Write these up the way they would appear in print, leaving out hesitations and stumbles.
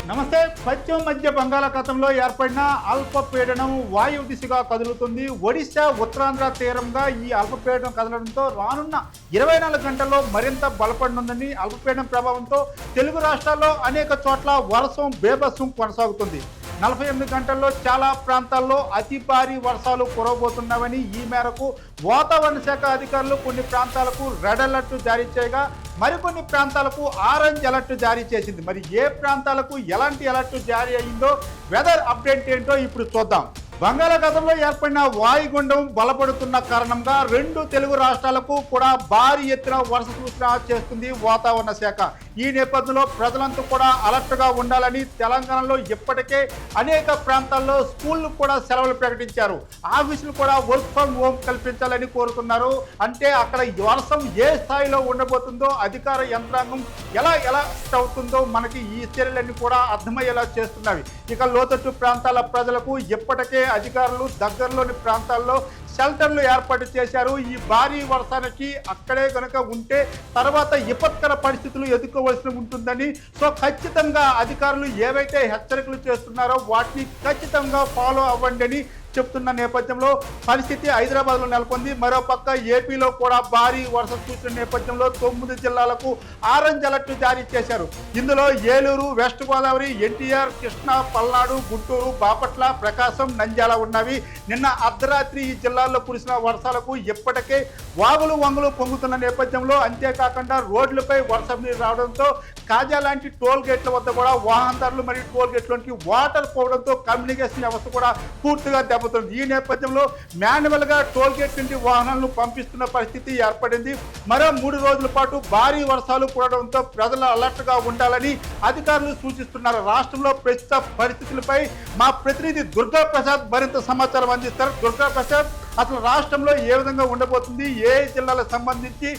నమస్తే. పశ్చిమ మధ్య బంగాళాఖాతంలో ఏర్పడిన అల్పపీడనం వాయు దిశగా కదులుతుంది. ఒడిశా ఉత్తరాంధ్ర తీరంగా ఈ అల్పపీడనం కదలడంతో రానున్న 24 గంటల్లో మరింత బలపడనుందని, అల్పపీడనం ప్రభావంతో తెలుగు రాష్ట్రాల్లో అనేక చోట్ల వర్షం బేభత్సం కొనసాగుతుంది. 48 గంటల్లో చాలా ప్రాంతాల్లో అతి భారీ వర్షాలు కురవబోతున్నాయని, ఈ మేరకు వాతావరణ శాఖ అధికారులు కొన్ని ప్రాంతాలకు రెడ్ అలర్ట్ జారీ చేయగా మరికొన్ని ప్రాంతాలకు ఆరెంజ్ అలర్ట్ జారీ చేసింది. మరి ఏ ప్రాంతాలకు ఎలాంటి అలర్ట్ జారీ అయిందో, వెదర్ అప్డేట్ ఏంటో ఇప్పుడు చూద్దాం. బంగాళాఖాతంలో ఏర్పడిన వాయుగుండం బలపడుతున్న కారణంగా 2 తెలుగు రాష్ట్రాలకు కూడా భారీ ఎత్తున వర్ష సూచన చేస్తుంది వాతావరణ శాఖ. ఈ నేపథ్యంలో ప్రజలంతా కూడా అలర్ట్గా ఉండాలని తెలంగాణలో ఇప్పటికే అనేక ప్రాంతాల్లో స్కూళ్ళు కూడా సెలవులు ప్రకటించారు. ఆఫీసులు కూడా వర్క్ ఫ్రమ్ హోమ్ కల్పించాలని కోరుతున్నారు. అంటే అక్కడ వర్షం ఏ స్థాయిలో ఉండబోతుందో, అధికార యంత్రాంగం ఎలా అవుతుందో మనకి ఈ చర్యలన్నీ కూడా అర్థమయ్యేలా చేస్తున్నవి. ఇక లోతట్టు ప్రాంతాల ప్రజలకు ఇప్పటికే అధికారులు దగ్గరలోని ప్రాంతాల్లో షెల్టర్లు ఏర్పాటు చేశారు. ఈ భారీ వర్షానికి అక్కడే కనుక ఉంటే తర్వాత విపత్కర పరిస్థితులు ఎదుర్కోవలసి ఉంటుందని, సో ఖచ్చితంగా అధికారులు ఏవైతే హెచ్చరికలు చేస్తున్నారో వాటిని ఖచ్చితంగా ఫాలో అవ్వండి అని చెప్తున్న నేపథ్యంలో పరిస్థితి హైదరాబాద్లో నెలకొంది. మరోపక్క ఏపీలో కూడా భారీ వర్ష సూచన నేపథ్యంలో 9 జిల్లాలకు ఆరెంజ్ అలర్ట్ జారీ చేశారు. ఇందులో ఏలూరు, వెస్ట్ గోదావరి, ఎన్టీఆర్, కృష్ణా, పల్నాడు, గుంటూరు, బాపట్ల, ప్రకాశం, నంద్యాల ఉన్నవి. నిన్న అర్ధరాత్రి ఈ జిల్లాల్లో కురిసిన వర్షాలకు ఇప్పటికే వాగులు వంగులు పొంగుతున్న నేపథ్యంలో, అంతేకాకుండా రోడ్లపై వర్షం నీరు రావడంతో కాజా లాంటి టోల్ గేట్ల వద్ద కూడా వాహనదారులు మరియు టోల్ గేట్లోనికి వాటర్ పోవడంతో కమ్యూనికేషన్ వ్యవస్థ కూడా పూర్తిగా దెబ్బతింది. ఈ నేపథ్యంలో మాన్యువల్గా టోల్ గేట్ నుండి వాహనాలను పంపిస్తున్న పరిస్థితి ఏర్పడింది. మరో 3 రోజుల పాటు భారీ వర్షాలు కురవడంతో ప్రజలు అలర్ట్గా ఉండాలని అధికారులు సూచిస్తున్నారు. రాష్ట్రంలో ప్రస్తుత పరిస్థితులపై మా ప్రతినిధి దుర్గా ప్రసాద్ మరింత సమాచారం అందిస్తారు. దుర్గా ప్రసాద్, అసలు రాష్ట్రంలో ఏ విధంగా ఉండబోతుంది, ఏ జిల్లాలకు సంబంధించి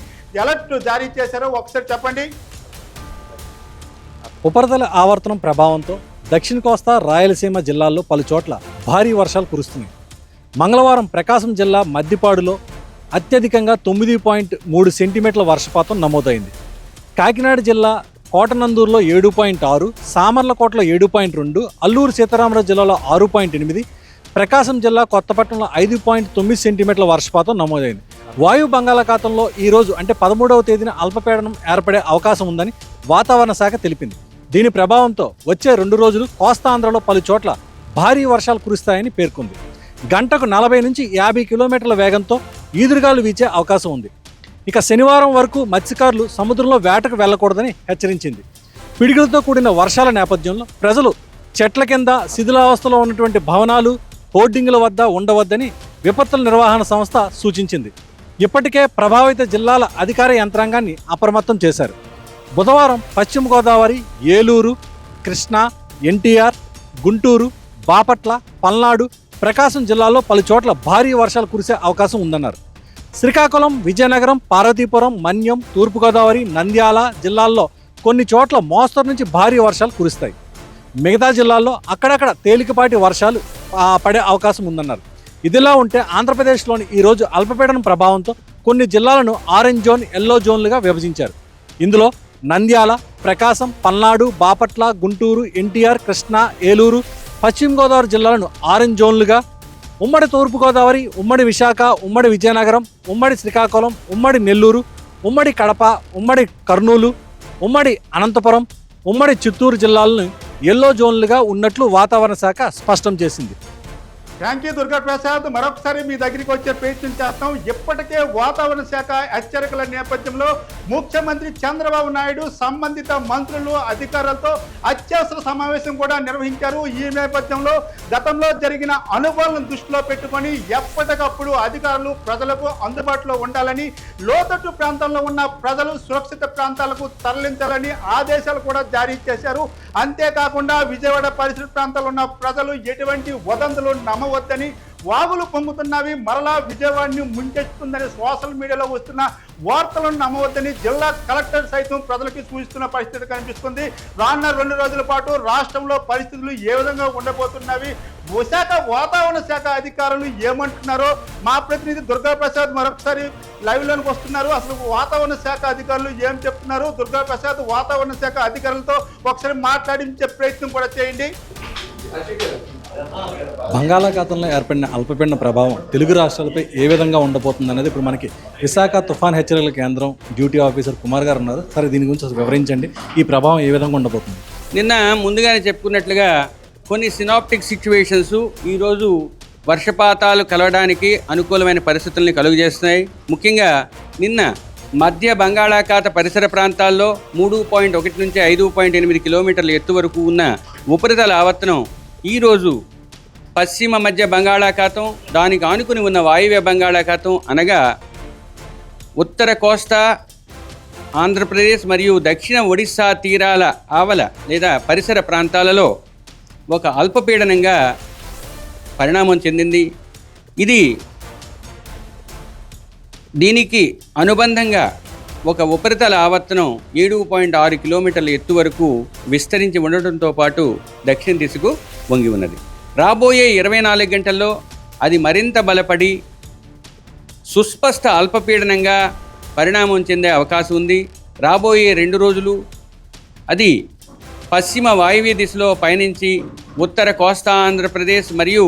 అలర్ట్ జారీ చేశారో ఒకసారి చెప్పండి. ఉపరితల ఆవర్తనం ప్రభావంతో దక్షిణ కోస్తా, రాయలసీమ జిల్లాల్లో పలు చోట్ల భారీ వర్షాలు కురుస్తున్నాయి. మంగళవారం ప్రకాశం జిల్లా మద్దిపాడులో అత్యధికంగా 9.3 సెంటీమీటర్ల వర్షపాతం నమోదైంది. కాకినాడ జిల్లా కోటనందూరులో 7.6, సామర్లకోటలో 7.2, అల్లూరు సీతారామరాజు జిల్లాలో 6.8, ప్రకాశం జిల్లా కొత్తపట్నంలో 5.9 సెంటీమీటర్ల వర్షపాతం నమోదైంది. వాయు బంగాళాఖాతంలో ఈరోజు అంటే 13వ తేదీన అల్పపీడనం ఏర్పడే అవకాశం ఉందని వాతావరణ శాఖ తెలిపింది. దీని ప్రభావంతో వచ్చే 2 రోజులు కోస్తాంధ్రలో పలు చోట్ల భారీ వర్షాలు కురుస్తాయని పేర్కొంది. గంటకు 40 నుంచి 50 కిలోమీటర్ల వేగంతో ఈదురుగాలు వీచే అవకాశం ఉంది. ఇక శనివారం వరకు మత్స్యకారులు సముద్రంలో వేటకు వెళ్లకూడదని హెచ్చరించింది. పిడుగులతో కూడిన వర్షాల నేపథ్యంలో ప్రజలు చెట్ల కింద, శిథిలావస్థలో ఉన్నటువంటి భవనాలు, హోర్డింగుల వద్ద ఉండవద్దని విపత్తుల నిర్వహణ సంస్థ సూచించింది. ఇప్పటికే ప్రభావిత జిల్లాల అధికార యంత్రాంగాన్ని అప్రమత్తం చేశారు. బుధవారం పశ్చిమ గోదావరి, ఏలూరు, కృష్ణా, ఎన్టీఆర్, గుంటూరు, బాపట్ల, పల్నాడు, ప్రకాశం జిల్లాల్లో పలు చోట్ల భారీ వర్షాలు కురిసే అవకాశం ఉందన్నారు. శ్రీకాకుళం, విజయనగరం, పార్వతీపురం, మన్యం, తూర్పుగోదావరి, నంద్యాల జిల్లాల్లో కొన్ని చోట్ల మోస్తరు నుంచి భారీ వర్షాలు కురుస్తాయి. మిగతా జిల్లాల్లో అక్కడక్కడ తేలికపాటి వర్షాలు పడే అవకాశం ఉందన్నారు. ఇదిలా ఉంటే ఆంధ్రప్రదేశ్లోని ఈరోజు అల్పపీడనం ప్రభావంతో కొన్ని జిల్లాలను ఆరెంజ్ జోన్, ఎల్లో జోన్లుగా విభజించారు. ఇందులో నంద్యాల, ప్రకాశం, పల్నాడు, బాపట్ల, గుంటూరు, ఎన్టీఆర్, కృష్ణా, ఏలూరు, పశ్చిమ గోదావరి జిల్లాలను ఆరెంజ్ జోన్లుగా, ఉమ్మడి తూర్పుగోదావరి, ఉమ్మడి విశాఖ, ఉమ్మడి విజయనగరం, ఉమ్మడి శ్రీకాకుళం, ఉమ్మడి నెల్లూరు, ఉమ్మడి కడప, ఉమ్మడి కర్నూలు, ఉమ్మడి అనంతపురం, ఉమ్మడి చిత్తూరు జిల్లాలను ఎల్లో జోన్లుగా ఉన్నట్లు వాతావరణ శాఖ స్పష్టం చేసింది. Thank you Durga Prasad. మరొకసారి మీ దగ్గరికి వచ్చే ప్రయత్నం చేస్తాం. ఇప్పటికే వాతావరణ శాఖ హెచ్చరికల నేపథ్యంలో ముఖ్యమంత్రి చంద్రబాబు నాయుడు సంబంధిత మంత్రులు, అధికారులతో అత్యవసర సమావేశం కూడా నిర్వహించారు. ఈ నేపథ్యంలో గతంలో జరిగిన అనుభవాలను దృష్టిలో పెట్టుకొని ఎప్పటికప్పుడు అధికారులు ప్రజలకు అందుబాటులో ఉండాలని, లోతట్టు ప్రాంతంలో ఉన్న ప్రజలు సురక్షిత ప్రాంతాలకు తరలించాలని ఆదేశాలు కూడా జారీ చేశారు. అంతేకాకుండా విజయవాడ పరిసర ప్రాంతాల్లో ఉన్న ప్రజలు ఎటువంటి వదంతులు నమ్మవద్దని, వాగులు పొంగుతున్నవి, మరలా విజయవాడని ముంచెత్తుందని సోషల్ మీడియాలో వస్తున్న వార్తలను నమ్మవద్దని జిల్లా కలెక్టర్ సైతం ప్రజలకి సూచిస్తున్న పరిస్థితి కనిపిస్తుంది. రానున్న 2 రోజుల పాటు రాష్ట్రంలో పరిస్థితులు ఏ విధంగా ఉండబోతున్నవి, విశాఖ వాతావరణ శాఖ అధికారులు ఏమంటున్నారో మా ప్రతినిధి దుర్గాప్రసాద్ మరొకసారి లైవ్లోకి వస్తున్నారు. అసలు వాతావరణ శాఖ అధికారులు ఏం చెప్తున్నారు, దుర్గాప్రసాద్ వాతావరణ శాఖ అధికారులతో ఒకసారి మాట్లాడించే ప్రయత్నం కూడా చేయండి. బంగాళాఖాతంలో ఏర్పడిన అల్పపీడన ప్రభావం తెలుగు రాష్ట్రాలపై ఏ విధంగా ఉండబోతుంది అనేది ఇప్పుడు మనకి విశాఖ తుఫాన్ హెచ్చరికల కేంద్రం డ్యూటీ ఆఫీసర్ కుమార్ గారు ఉన్నారు. సరే, దీని గురించి అసలు వివరించండి. ఈ ప్రభావం ఏ విధంగా ఉండబోతుంది? నిన్న ముందుగానే చెప్పుకున్నట్లుగా కొన్ని సినాప్టిక్ సిచ్యువేషన్స్ ఈరోజు వర్షపాతాలు కలవడానికి అనుకూలమైన పరిస్థితుల్ని కలుగజేస్తున్నాయి. ముఖ్యంగా నిన్న మధ్య బంగాళాఖాత పరిసర ప్రాంతాల్లో 3.1 నుంచి 5.8 కిలోమీటర్ల ఎత్తు వరకు ఉన్న ఉపరితల ఆవర్తనం ఈరోజు పశ్చిమ మధ్య బంగాళాఖాతం, దానికి ఆనుకుని ఉన్న వాయువ్య బంగాళాఖాతం అనగా ఉత్తర కోస్తా ఆంధ్రప్రదేశ్ మరియు దక్షిణ ఒడిశా తీరాల ఆవల లేదా పరిసర ప్రాంతాలలో ఒక అల్పపీడనంగా పరిణామం చెందింది. దీనికి అనుబంధంగా ఒక ఉపరితల ఆవర్తనం 7.6 కిలోమీటర్ల ఎత్తు వరకు విస్తరించి ఉండటంతో పాటు దక్షిణ దిశకు వంగి ఉన్నది. రాబోయే 24 గంటల్లో అది మరింత బలపడి సుస్పష్ట అల్పపీడనంగా పరిణామం చెందే అవకాశం ఉంది. రాబోయే 2 రోజులు అది పశ్చిమ వాయువ్య దిశలో పయనించి ఉత్తర కోస్తా ఆంధ్రప్రదేశ్ మరియు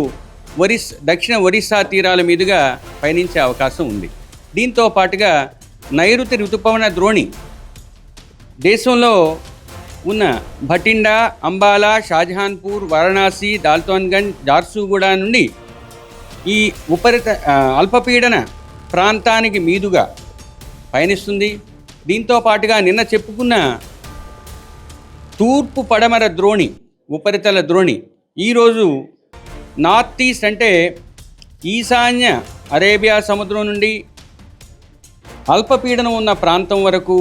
దక్షిణ ఒరిస్సా తీరాల మీదుగా పయనించే అవకాశం ఉంది. దీంతో పాటుగా నైరుతి ఋతుపవన ద్రోణి దేశంలో ఉన్న భటిండా, అంబాలా, షాజహాన్పూర్, వారణాసి, దాల్టోన్గంజ్, జార్సుగూడ నుండి ఈ అల్పపీడన ప్రాంతానికి మీదుగా పయనిస్తుంది. దీంతో పాటుగా నిన్న చెప్పుకున్న తూర్పు పడమర ద్రోణి, ఉపరితల ద్రోణి ఈరోజు నార్త్ ఈస్ట్ అంటే ఈశాన్య అరేబియా సముద్రం నుండి అల్పపీడనం ఉన్న ప్రాంతం వరకు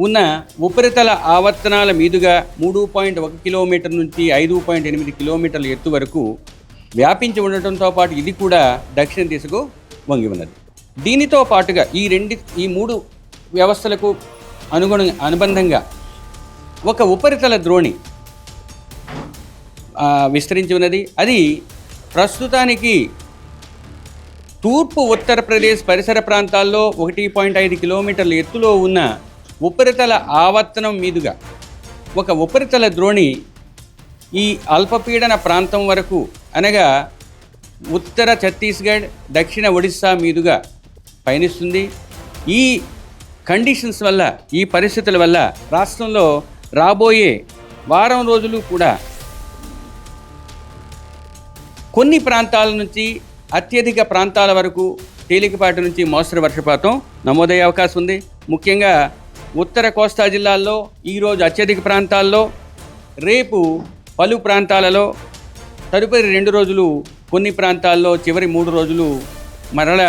ఉన్న ఉపరితల ఆవర్తనాల మీదుగా 3.1 కిలోమీటర్ నుంచి 5.8 కిలోమీటర్ల ఎత్తు వరకు వ్యాపించి ఉండటంతో పాటు ఇది కూడా దక్షిణ దిశకు వంగి ఉన్నది. దీనితో పాటుగా ఈ 3 వ్యవస్థలకు అనుబంధంగా ఒక ఉపరితల ద్రోణి విస్తరించి ఉన్నది. అది ప్రస్తుతానికి తూర్పు ఉత్తరప్రదేశ్ పరిసర ప్రాంతాల్లో 1.5 కిలోమీటర్ల ఎత్తులో ఉన్న ఉపరితల ఆవర్తనం మీదుగా ఒక ఉపరితల ద్రోణి ఈ అల్పపీడన ప్రాంతం వరకు అనగా ఉత్తర ఛత్తీస్గఢ్, దక్షిణ ఒడిస్సా మీదుగా పయనిస్తుంది. ఈ కండిషన్స్ వల్ల, ఈ పరిస్థితుల వల్ల రాష్ట్రంలో రాబోయే వారం రోజులు కూడా కొన్ని ప్రాంతాల నుంచి అత్యధిక ప్రాంతాల వరకు తేలికపాటి నుంచి మోస్తరు వర్షపాతం నమోదయ్యే అవకాశం ఉంది. ముఖ్యంగా ఉత్తర కోస్తా జిల్లాల్లో ఈరోజు అత్యధిక ప్రాంతాల్లో, రేపు పలు ప్రాంతాలలో, తదుపరి 2 రోజులు కొన్ని ప్రాంతాల్లో, చివరి 3 రోజులు మరల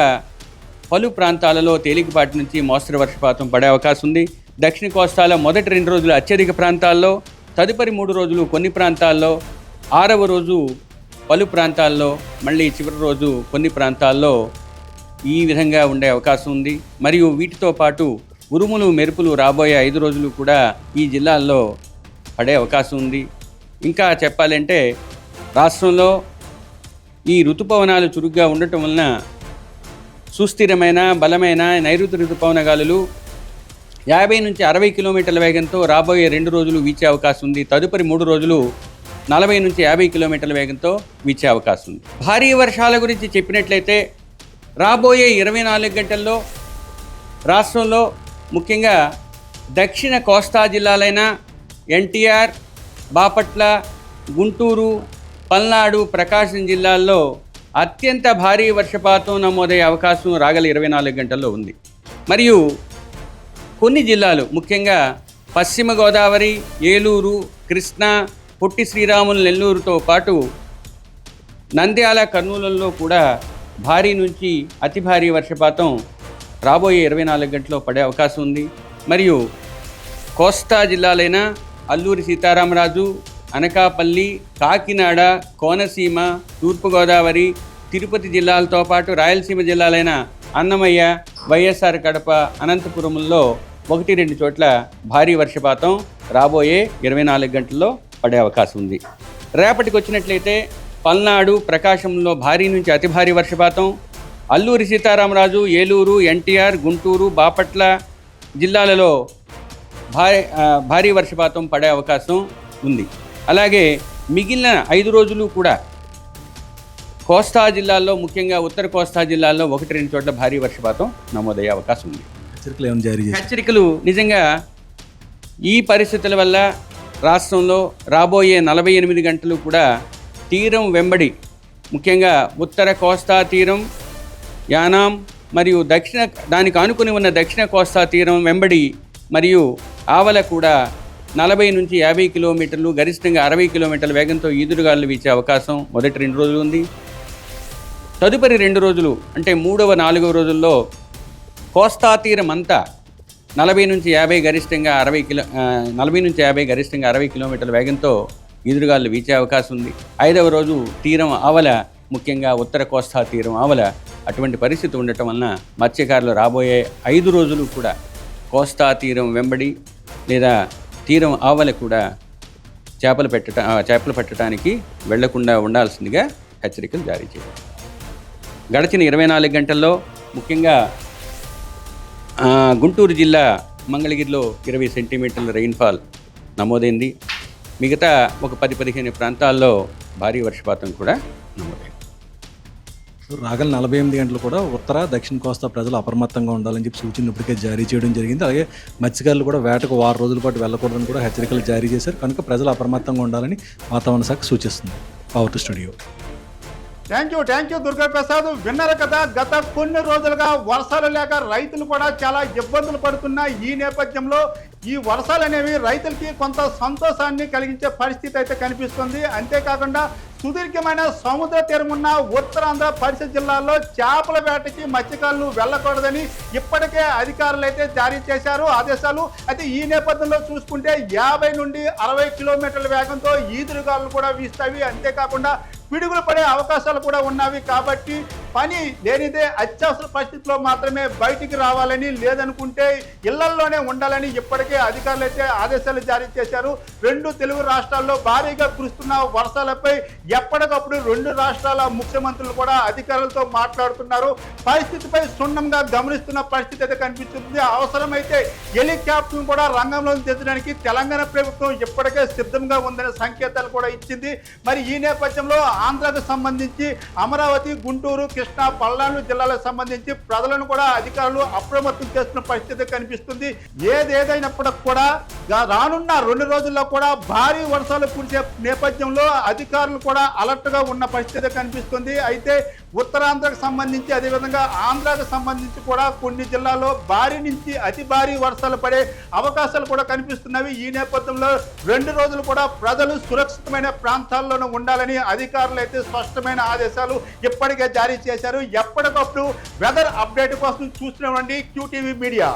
పలు ప్రాంతాలలో తేలికపాటి నుంచి మోస్తరు వర్షపాతం పడే అవకాశం ఉంది. దక్షిణ కోస్తాలో మొదటి 2 రోజులు అత్యధిక ప్రాంతాల్లో, తదుపరి 3 రోజులు కొన్ని ప్రాంతాల్లో, 6వ రోజు పలు ప్రాంతాల్లో, మళ్ళీ చివరి రోజు కొన్ని ప్రాంతాల్లో ఈ విధంగా ఉండే అవకాశం ఉంది. మరియు వీటితో పాటు ఉరుములు, మెరుపులు రాబోయే 5 రోజులు కూడా ఈ జిల్లాల్లో పడే అవకాశం ఉంది. ఇంకా చెప్పాలంటే రాష్ట్రంలో ఈ ఋతుపవనాలు చురుగ్గా ఉండటం వలన సుస్థిరమైన బలమైన నైరుతి ఋతుపవన గాలులు 50 నుంచి 60 కిలోమీటర్ల వేగంతో రాబోయే 2 రోజులు వీచే అవకాశం ఉంది. తదుపరి 3 రోజులు 40 నుంచి 50 కిలోమీటర్ల వేగంతో వీచే అవకాశం ఉంది. భారీ వర్షాల గురించి చెప్పినట్లయితే రాబోయే 24 గంటల్లో రాష్ట్రంలో ముఖ్యంగా దక్షిణ కోస్తా జిల్లాలైన ఎన్టీఆర్, బాపట్ల, గుంటూరు, పల్నాడు, ప్రకాశం జిల్లాల్లో అత్యంత భారీ వర్షపాతం నమోదయ్యే అవకాశం రాగల 24 గంటల్లో ఉంది. మరియు కొన్ని జిల్లాలు ముఖ్యంగా పశ్చిమ గోదావరి, ఏలూరు, కృష్ణా, పొట్టి శ్రీరాములు, నెల్లూరుతో పాటు నంద్యాల, కర్నూలులో కూడా భారీ నుంచి అతి భారీ వర్షపాతం రాబోయే 24 గంటల్లో పడే అవకాశం ఉంది. మరియు కోస్తా జిల్లాలైన అల్లూరి సీతారామరాజు, అనకాపల్లి, కాకినాడ, కోనసీమ, తూర్పుగోదావరి, తిరుపతి జిల్లాలతో పాటు రాయలసీమ జిల్లాలైన అన్నమయ్య, వైఎస్ఆర్ కడప, అనంతపురంలో 1-2 చోట్ల భారీ వర్షపాతం రాబోయే 24 గంటల్లో పడే అవకాశం ఉంది. రేపటికి వచ్చినట్లయితే పల్నాడు, ప్రకాశంలో భారీ నుంచి అతి భారీ వర్షపాతం, అల్లూరి సీతారామరాజు, ఏలూరు, ఎన్టీఆర్, గుంటూరు, బాపట్ల జిల్లాలలో భారీ వర్షపాతం పడే అవకాశం ఉంది. అలాగే మిగిలిన 5 రోజులు కూడా కోస్తా జిల్లాల్లో, ముఖ్యంగా ఉత్తర కోస్తా జిల్లాల్లో 1-2 చోట్ల భారీ వర్షపాతం నమోదయ్యే అవకాశం ఉంది. హెచ్చరికలు ఏమైనా జారీ చేశారు? హెచ్చరికలు నిజంగా ఈ పరిస్థితుల వల్ల రాష్ట్రంలో రాబోయే 48 గంటలు కూడా తీరం వెంబడి, ముఖ్యంగా ఉత్తర కోస్తా తీరం, యానాం మరియు దానికి ఆనుకుని ఉన్న దక్షిణ కోస్తా తీరం వెంబడి మరియు ఆవల కూడా 40 నుంచి 50 కిలోమీటర్లు, గరిష్టంగా 60 కిలోమీటర్ల వేగంతో ఈదురుగాలు వీచే అవకాశం మొదటి 2 రోజులు ఉంది. తదుపరి 2 రోజులు అంటే 3వ, 4వ రోజుల్లో కోస్తా తీరం అంతా 40 నుంచి 50 గరిష్టంగా 60 కిలోమీటర్ల వేగంతో ఈదురుగాలు వీచే అవకాశం ఉంది. 5వ రోజు తీరం ఆవల, ముఖ్యంగా ఉత్తర కోస్తా తీరం ఆవల అటువంటి పరిస్థితి ఉండటం వలన మత్స్యకారులు రాబోయే 5 రోజులు కూడా కోస్తా తీరం వెంబడి లేదా తీరం ఆవల కూడా చేపలు పట్టడానికి వెళ్లకుండా ఉండాల్సిందిగా హెచ్చరికలు జారీ చేశారు. గడిచిన 24 గంటల్లో ముఖ్యంగా గుంటూరు జిల్లా మంగళగిరిలో 20 సెంటీమీటర్ల రెయిన్ఫాల్ నమోదైంది. మిగతా ఒక 10-15 ప్రాంతాల్లో భారీ వర్షపాతం కూడా నమోదైంది. రాగల 48 గంటలు కూడా ఉత్తర, దక్షిణ కోస్తా ప్రజలు అప్రమత్తంగా ఉండాలని చెప్పి సూచనలు ఇప్పటికే జారీ చేయడం జరిగింది. అలాగే మత్స్యకారులు కూడా వేటకు 6 రోజుల పాటు వెళ్ళకూడదని కూడా హెచ్చరికలు జారీ చేశారు. కనుక ప్రజలు అప్రమత్తంగా ఉండాలని వాతావరణ శాఖ సూచిస్తుంది. Power to studio. Thank you Durga Prasad. విన్నారు కదా, గత కొన్ని రోజులుగా వర్షాలు లేక రైతులు కూడా చాలా ఇబ్బందులు పడుతున్న ఈ నేపథ్యంలో ఈ వర్షాలు అనేవి రైతులకి కొంత సంతోషాన్ని కలిగించే పరిస్థితి అయితే కనిపిస్తుంది. అంతేకాకుండా సుదీర్ఘమైన సముద్ర తీరం ఉన్న ఉత్తరాంధ్ర పరిసర జిల్లాల్లో చేపల వేటకి మత్స్యకారులు వెళ్ళకూడదని ఇప్పటికే అధికారులు అయితే జారీ చేశారు ఆదేశాలు. అయితే ఈ నేపథ్యంలో చూసుకుంటే 50 నుండి 60 కిలోమీటర్ల వేగంతో ఈదురుగాలు కూడా వీస్తాయి. అంతేకాకుండా పిడుగులు పడే అవకాశాలు కూడా ఉన్నవి. కాబట్టి పని లేనిదే అత్యవసర పరిస్థితుల్లో మాత్రమే బయటికి రావాలని, లేదనుకుంటే ఇళ్లల్లోనే ఉండాలని ఇప్పటికే అధికారులు అయితే ఆదేశాలు జారీ చేశారు. 2 తెలుగు రాష్ట్రాల్లో భారీగా కురుస్తున్న వర్షాలపై ఎప్పటికప్పుడు 2 రాష్ట్రాల ముఖ్యమంత్రులు కూడా అధికారులతో మాట్లాడుతున్నారు. పరిస్థితిపై క్షుణ్ణంగా గమనిస్తున్న పరిస్థితి అయితే కనిపిస్తుంది. అవసరమైతే హెలికాప్టర్ను కూడా రంగంలో దించడానికి తెలంగాణ ప్రభుత్వం ఇప్పటికే సిద్ధంగా ఉందనే సంకేతాలు కూడా ఇచ్చింది. మరి ఈ నేపథ్యంలో ఆంధ్రాకు సంబంధించి అమరావతి, గుంటూరు, కృష్ణా, పల్నాడు జిల్లాలకు సంబంధించి ప్రజలను కూడా అధికారులు అప్రమత్తం చేస్తున్న పరిస్థితి కనిపిస్తుంది. ఏదేదైనప్పటికి కూడా రానున్న 2 రోజుల్లో కూడా భారీ వర్షాలు కురిసే నేపథ్యంలో అధికారులు కూడా అలర్ట్ గా ఉన్న పరిస్థితి కనిపిస్తుంది. అయితే ఉత్తరాంధ్రకు సంబంధించి, అదేవిధంగా ఆంధ్రాకు సంబంధించి కూడా కొన్ని జిల్లాల్లో భారీ నుంచి అతి భారీ వర్షాలు పడే అవకాశాలు కూడా కనిపిస్తున్నవి. ఈ నేపథ్యంలో 2 రోజులు కూడా ప్రజలు సురక్షితమైన ప్రాంతాల్లోనూ ఉండాలని అధికారులు అయితే స్పష్టమైన ఆదేశాలు ఇప్పటికే జారీ చేశారు. ఎప్పటికప్పుడు వెదర్ అప్డేట్ కోసం చూస్తున్నామండి QTV మీడియా.